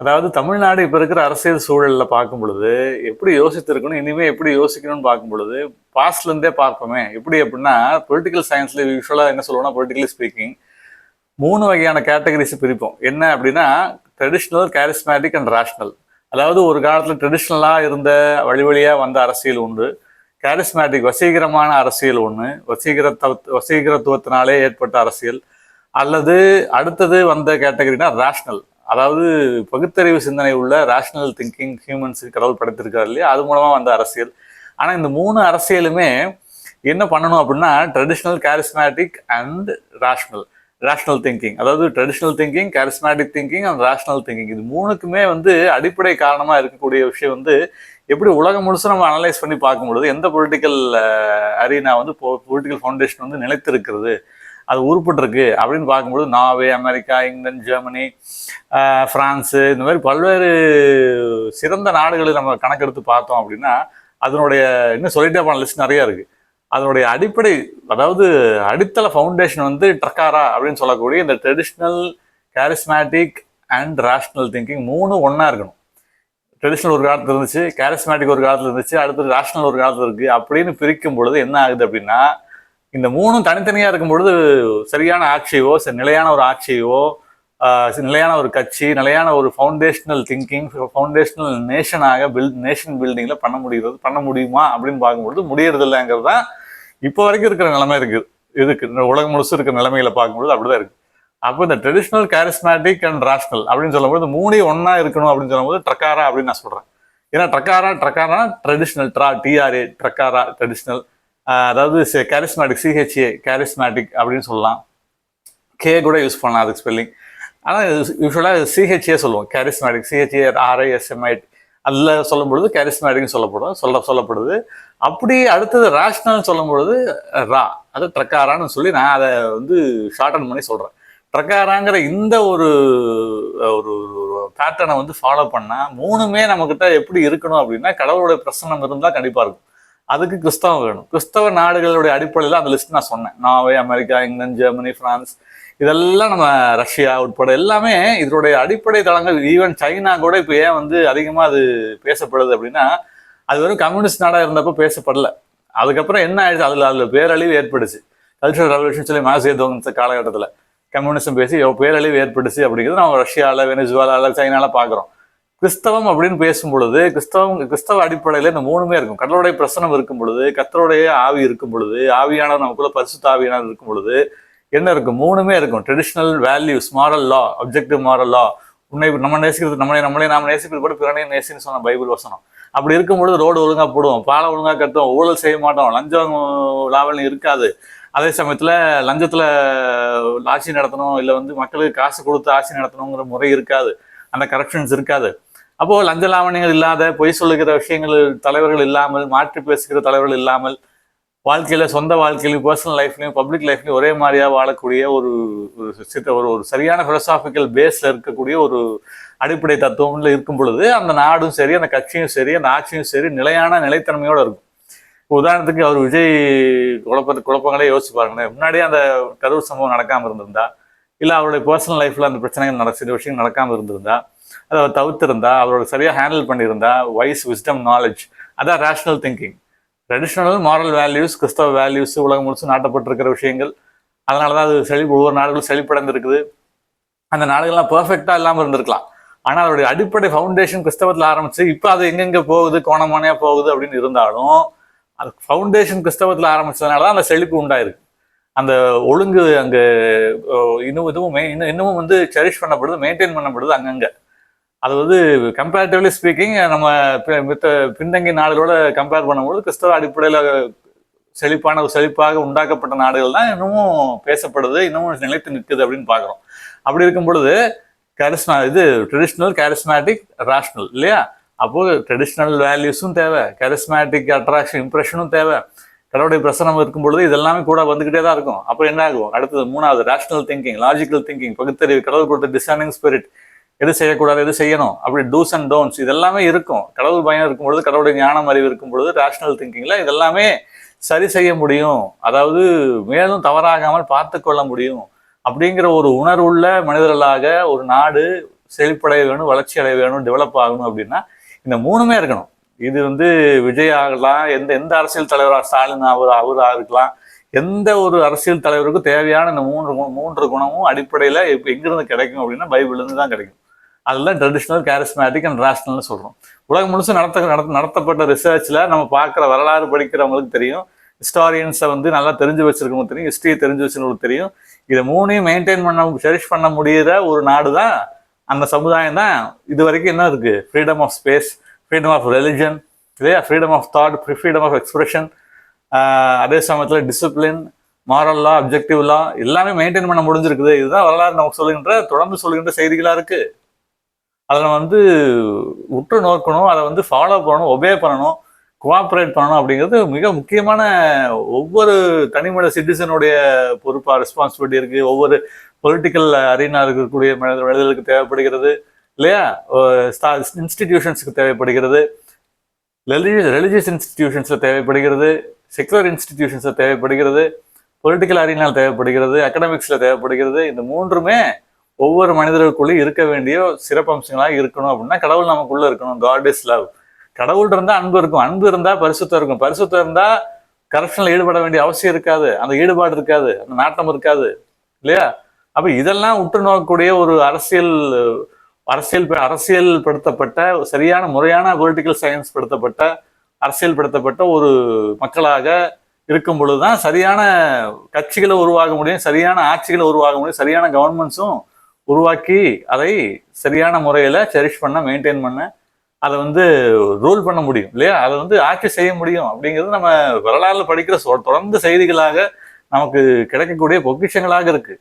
அதாவது தமிழ்நாடு இப்ப இருக்கிற அரசியல் சூழல்ல பார்க்கும் பொழுது, எப்படி யோசித்திருக்கணும், இனிமே எப்படி யோசிக்கணும்னு பார்க்கும் பொழுது, பாஸ்ட்ல இருந்தே பார்ப்போமே. எப்படி அப்படின்னா, பொலிட்டிக்கல் சயன்ஸ்ல யூசுவலா என்ன சொல்லுவோம்னா, பொலிட்டிக்கலி ஸ்பீக்கிங் 3 வகையான கேட்டகரிஸ் பிரிப்போம். என்ன அப்படின்னா, ட்ரெடிஷனல், கேரிஸ்மேட்டிக் அண்ட் ரேஷனல். அதாவது ஒரு காலத்துல ட்ரெடிஷ்னலா இருந்த வழி வழியா வந்த அரசியல் உண்டு. கேரிஸ்மேட்டிக் வசீகரமான அரசியல் ஒண்ணு. வசீகரத்துவத்தினாலே ஏற்பட்ட அரசியல். அல்லது அடுத்தது வந்த கேட்டகரினா ரேஷனல். அதாவது பகுத்தறிவு சிந்தனை உள்ள ரேஷனல் திங்கிங் ஹியூமன்ஸ் கடவுள் படைத்திருக்காரு இல்லையா, அது மூலமா வந்த அரசியல். ஆனா இந்த 3 அரசியலுமே என்ன பண்ணணும் அப்படின்னா, traditional, charismatic and rational. Rational thinking, அதாவது traditional thinking, charismatic thinking and rational thinking, இது 3க்குமே அடிப்படை காரணமா இருக்கக்கூடிய விஷயம் எப்படி உலகம் முழுசும் நம்ம அனலைஸ் பண்ணி பார்க்கும்பொழுது எந்த பொலிட்டிக்கல் அரீனா பொலிட்டிக்கல் ஃபவுண்டேஷன் நிலைத்திருக்கிறது, அது உருப்பட்டிருக்கு அப்படின்னு பார்க்கும்போது Norway, America, England, Germany, France, இந்த மாதிரி பல்வேறு சிறந்த நாடுகளை நம்ம கணக்கெடுத்து பார்த்தோம் அப்படின்னா அதனுடைய இன்னும் சொல்லிட்டே போன லிஸ்ட் நிறைய இருக்கு. அதனுடைய அடிப்படை, அதாவது அடித்தள ஃபவுண்டேஷன் ட்ரக்காரா அப்படின்னு சொல்லக்கூடிய இந்த traditional, charismatic and rational thinking 3 ஒன்றா இருக்கணும். ட்ரெடிஷ்னல் ஒரு காலத்தில் இருந்துச்சு, கேரிஸ்மேட்டிக் ஒரு காலத்தில் இருந்துச்சு, அடுத்தது ரேஷனல் ஒரு காலத்தில் இருக்கு அப்படின்னு பிரிக்கும் பொழுது என்ன ஆகுது அப்படின்னா, இந்த 3ம் தனித்தனியா இருக்கும் பொழுது சரியான ஆட்சியோ, நிலையான ஒரு ஆட்சியோ, நிலையான ஒரு கட்சி, நிலையான ஒரு ஃபவுண்டேஷனல் திங்கிங், ஃபவுண்டேஷனல் நேஷனாக நேஷன் பில்டிங்ல பண்ண முடியுமா அப்படின்னு பார்க்கும்பொழுது முடியறது இல்லைங்கிறது தான் இப்போ வரைக்கும் இருக்கிற நிலைமை இதுக்கு உலகம் முழுசும் இருக்கிற நிலைமைகளை பார்க்கும்பொழுது அப்படிதான் இருக்கு. அப்போ இந்த ட்ரெடிஷ்னல், கேரிஸ்மேட்டிக் அண்ட் ரேஷனல் அப்படின்னு சொல்லும்போது 3 ஒன்னா இருக்கணும் அப்படின்னு சொல்லும்போது ட்ரக்காரா அப்படின்னு நான் சொல்றேன். ஏன்னா ட்ரக்காரா ட்ரெடிஷ்னல், டிஆர்ஏ ட்ரக்காரா ட்ரெடிஷ்னல், அதாவது கேரிஸ்மேட்டிக் சிஹெச்ஏ கேரிஸ்மேட்டிக் அப்படின்னு சொல்லலாம். கே கூட யூஸ் பண்ணலாம் அதுக்கு ஸ்பெல்லிங். ஆனால் யூஸ்வலாக சிஹெச்ஏ சொல்லுவோம், கேரிஸ்மேட்டிக், சிஹெச்ஏ ஆர்ஐஎஸ்எம்ஐ அதில் சொல்லும் பொழுது கேரிஸ்மேட்டிக்னு சொல்லப்படுது. அப்படி அடுத்தது ரேஷனல் சொல்லும் பொழுது ரா, அது ட்ரக்காரான்னு சொல்லி நான் அதை ஷார்டன் பண்ணி சொல்கிறேன். ட்ரக்காராங்கிற இந்த ஒரு ஒரு பேட்டர்னை ஃபாலோ பண்ணால் 3மே நம்மக்கிட்ட எப்படி இருக்கணும் அப்படின்னா, கடவுளுடைய பிரசன்னம் இருந்தால் கண்டிப்பாக இருக்கும். அதுக்கு கிறிஸ்தவம் வேணும். கிறிஸ்தவ நாடுகளுடைய அடிப்படையில் அந்த லிஸ்ட் நான் சொன்னேன். Norway, America, England, Germany, France, இதெல்லாம் நம்ம ரஷ்யா உட்பட எல்லாமே இதனுடைய அடிப்படை தளங்கள். ஈவன் சைனா கூட இப்போ ஏன் அதிகமாக அது பேசப்படுது அப்படின்னா, அது வெறும் கம்யூனிஸ்ட் நாடாக இருந்தப்போ பேசப்படல. அதுக்கப்புறம் என்ன ஆயிடுச்சு, அதில் பேரழிவு ஏற்படுச்சு. கல்ச்சரல் ரெவல்யூஷன் சொல்லி மாசேதோங்க காலகட்டத்தில் கம்யூனிசம் பேசி பேரழிவு ஏற்பட்டுச்சு அப்படிங்கிறது நம்ம ரஷ்யாவில், வெனிசுவேலாவில், சைனாவில் பார்க்குறோம். கிறிஸ்தவம் அப்படின்னு பேசும் பொழுது கிறிஸ்தவ அடிப்படையில் இந்த 3மே இருக்கும். கடவுளுடைய பிரசனம் இருக்கும் பொழுது, கர்த்தருடைய ஆவி இருக்கும் பொழுது, ஆவியானவர் நமக்குள்ள பரிசுத்த ஆவியானவர் இருக்கும் பொழுது என்ன இருக்கும்? 3மே இருக்கும். Traditional values, moral law, objective moral லா, நாம நேசிக்கிறது கூட பிறனையும் நேசின்னு சொன்ன பைபிள் வசனம். அப்படி இருக்கும் பொழுது ரோடு ஒழுங்கா போடுவோம், பாலம் ஒழுங்கா கட்டுவோம், ஊழல் செய்ய மாட்டோம், லஞ்சம் லாவல்யம் இருக்காது. அதே சமயத்துல லஞ்சத்துல ஆட்சி நடத்தணும், இல்லை மக்களுக்கு காசு கொடுத்து ஆட்சி நடத்தணுங்கிற முறை இருக்காது, அந்த கரப்ஷன்ஸ் இருக்காது. அப்போ லஞ்ச லாவணிகள் இல்லாத, பொய் சொல்லுகிற விஷயங்கள் தலைவர்கள் இல்லாமல், மாற்றி பேசுகிற தலைவர்கள் இல்லாமல், வாழ்க்கையில சொந்த வாழ்க்கையிலும் பர்சனல் லைஃப்லையும் பப்ளிக் லைஃப்லையும் ஒரே மாதிரியா வாழக்கூடிய ஒரு ஒரு சரியான பிலோசாபிக்கல் பேஸ்ல இருக்கக்கூடிய ஒரு அடிப்படை தத்துவம்ல இருக்கும் பொழுது அந்த நாடும் சரி, அந்த கட்சியும் சரி, அந்த ஆட்சியும் சரி நிலையான நிலைத்தன்மையோட இருக்கும். உதாரணத்துக்கு அவர் விஜய் குழப்பங்களே யோசிச்சு பாருங்களேன். முன்னாடியே அந்த கரூர் சம்பவம் நடக்காம இருந்திருந்தா, இல்லை அவருடைய பர்சனல் லைஃப்ல அந்த பிரச்சனைகள் சில விஷயங்கள் நடக்காம இருந்திருந்தா, அதை அவர் தவிர்த்திருந்தா, அவரோட சரியா ஹேண்டில் பண்ணியிருந்தா, வைஸ், விஸ்டம், நாலேஜ், அதான் rational thinking. Traditional moral values, கிறிஸ்தவ வேல்யூஸ் உலகம் முழுசும் நாட்டப்பட்டிருக்கிற விஷயங்கள். அதனாலதான் அது ஒவ்வொரு நாடுகளும் செழிப்படைந்திருக்குது. அந்த நாடுகள்லாம் பெர்ஃபெக்டா இல்லாமல் இருந்திருக்கலாம். ஆனா அதோடைய அடிப்படை ஃபவுண்டேஷன் கிறிஸ்தவத்தில் ஆரம்பிச்சு இப்போ அது எங்கெங்க போகுது, கோணமானையா போகுது அப்படின்னு இருந்தாலும் அது ஃபவுண்டேஷன் கிறிஸ்தவத்தில் ஆரம்பிச்சதுனாலதான் அந்த செழிப்பு உண்டாயிருக்கு. அந்த ஒழுங்கு அங்கே இன்னமும் செரிஷ் பண்ணப்படுது, மெயின்டைன் பண்ணப்படுது அங்கங்க. அது கம்பேரிட்டிவ்லி ஸ்பீக்கிங் நம்ம பின்தங்கிய நாடுகளோட கம்பேர் பண்ணும்போது கிறிஸ்தவ அடிப்படையில் செழிப்பாக உண்டாக்கப்பட்ட நாடுகள் தான் இன்னமும் பேசப்படுது, இன்னமும் நிலைத்து நிற்குது அப்படின்னு பார்க்குறோம். அப்படி இருக்கும் பொழுது ட்ரெடிஷ்னல், கேரிஸ்மேட்டிக், ரேஷனல் இல்லையா? அப்போ ட்ரெடிஷ்னல் வேல்யூஸும் தேவை, கேரிஸ்மேட்டிக் அட்ராக்ஷன் இம்ப்ரெஷனும் தேவை, கடவுளுடைய பிரசனம் இருக்கும் பொழுது இதெல்லாமே கூட வந்துகிட்டே தான் இருக்கும். அப்போ என்ன ஆகும்? அடுத்தது 3வது ரேஷனல் திங்கிங், லாஜிக்கல் திங்கிங், பகுத்தறிவு, கடவுள் கொடுத்த டிசைனிங் ஸ்பிரிட், எது செய்யக்கூடாது, எது செய்யணும், அப்படி டூஸ் அண்ட் டோன்ஸ் இதெல்லாமே இருக்கும். கடவுள் பயம் இருக்கும் பொழுது, கடவுளுடைய ஞானம் அறிவு இருக்கும் பொழுது ரேஷனல் திங்கிங்ல இதெல்லாமே சரி செய்ய முடியும், அதாவது மேலும் தவறாகாமல் பார்த்து கொள்ள முடியும் அப்படிங்கிற ஒரு உணர்வுள்ள மனிதர்களாக ஒரு நாடு செழிப்படைய வேணும், வளர்ச்சி அடைய வேணும், டெவலப் ஆகணும் அப்படின்னா இந்த மூணுமே இருக்கணும். இது விஜய் ஆகலாம், எந்த எந்த அரசியல் தலைவராக, ஸ்டாலின் அவராக இருக்கலாம், எந்த ஒரு அரசியல் தலைவருக்கும் தேவையான இந்த மூன்று குணமும் அடிப்படையில் இப்போ எங்கிருந்து கிடைக்கும் அப்படின்னா பைபிள்லேருந்து தான் கிடைக்கும். அதுதான் ட்ரெடிஷ்னல், கேரிஸ்மேட்டிக் அண்ட் ரேஷனல்னு சொல்கிறோம். உலகம் முழுசும் நடத்தப்பட்ட ரிசர்ச்சில் நம்ம பார்க்குற வரலாறு படிக்கிறவங்களுக்கு தெரியும், ஹிஸ்டாரியன்ஸை நல்லா தெரிஞ்சு வச்சிருக்கவங்களுக்கு தெரியும், ஹிஸ்ட்ரியை தெரிஞ்சு வச்சிருக்கவங்களுக்கு தெரியும். இதை மூணையும் மெயின்டைன் செரிஷ் பண்ண முடிகிற ஒரு நாடு தான், அந்த சமுதாயம் தான். இது வரைக்கும் என்ன இருக்கு? Freedom of space, freedom of religion, இல்லையா, freedom of thought, freedom of expression, அதே சமயத்தில் discipline, moral law, objective law எல்லாமே மெயின்டைன் பண்ண முடிஞ்சிருக்குது. இதுதான் வரலாறு நமக்கு தொடர்ந்து சொல்லுகின்ற செய்திகளா இருக்கு. அதை நம்ம உற்று நோக்கணும், அதை ஃபாலோ பண்ணணும், ஒபே பண்ணணும், கோஆப்ரேட் பண்ணணும். அப்படிங்கிறது மிக முக்கியமான ஒவ்வொரு தனிமனித சிட்டிசனுடைய பொறுப்பா, ரெஸ்பான்சிபிலிட்டி இருக்கு. ஒவ்வொரு பொலிட்டிக்கல் அரீனா இருக்கக்கூடிய மனிதர்களுக்கு தேவைப்படுகிறது, இல்லையா? இன்ஸ்டிடியூஷன்ஸுக்கு தேவைப்படுகிறது, ரிலிஜியஸ் இன்ஸ்டிடியூஷன்ஸில் தேவைப்படுகிறது, செக்குலர் இன்ஸ்டிடியூஷன்ஸில் தேவைப்படுகிறது, பொலிட்டிக்கல் அரீனால் தேவைப்படுகிறது, அகடமிக்ஸில் தேவைப்படுகிறது. இந்த மூன்றுமே ஒவ்வொரு மனிதர்களுக்குள்ளேயும் இருக்க வேண்டிய சிறப்பம்சங்களாக இருக்கணும். அப்படின்னா கடவுள் நமக்குள்ள இருக்கணும். God is love. கடவுள் இருந்தா அன்பு இருக்கும், அன்பு இருந்தா பரிசுத்தம் இருக்கும், பரிசுத்தம் இருந்தா கரப்ஷன்ல ஈடுபட வேண்டிய அவசியம் இருக்காது, அந்த ஈடுபாடு இருக்காது, அந்த நாட்டம் இருக்காது, இல்லையா? அப்ப இதெல்லாம் உற்று நோக்கக்கூடிய ஒரு அரசியல் படுத்தப்பட்ட சரியான முறையான பொலிட்டிக்கல் சயின்ஸ் அரசியல் படுத்தப்பட்ட ஒரு மக்களாக இருக்கும் பொழுதுதான் சரியான கட்சிகளை உருவாக முடியும், சரியான ஆட்சிகளை உருவாக முடியும், சரியான கவர்மெண்ட்ஸும் உருவாக்கி அதை சரியான முறையில செரிஷ் பண்ண, மெயின்டைன் பண்ண, அதை ரூல் பண்ண முடியும், இல்லையா? அதை ஆட்சி செய்ய முடியும். அப்படிங்கிறது நம்ம வரலாறுல படிக்கிற தொடர்ந்து செய்திகளாக நமக்கு கிடைக்கக்கூடிய பொக்கிஷங்களாக இருக்கு.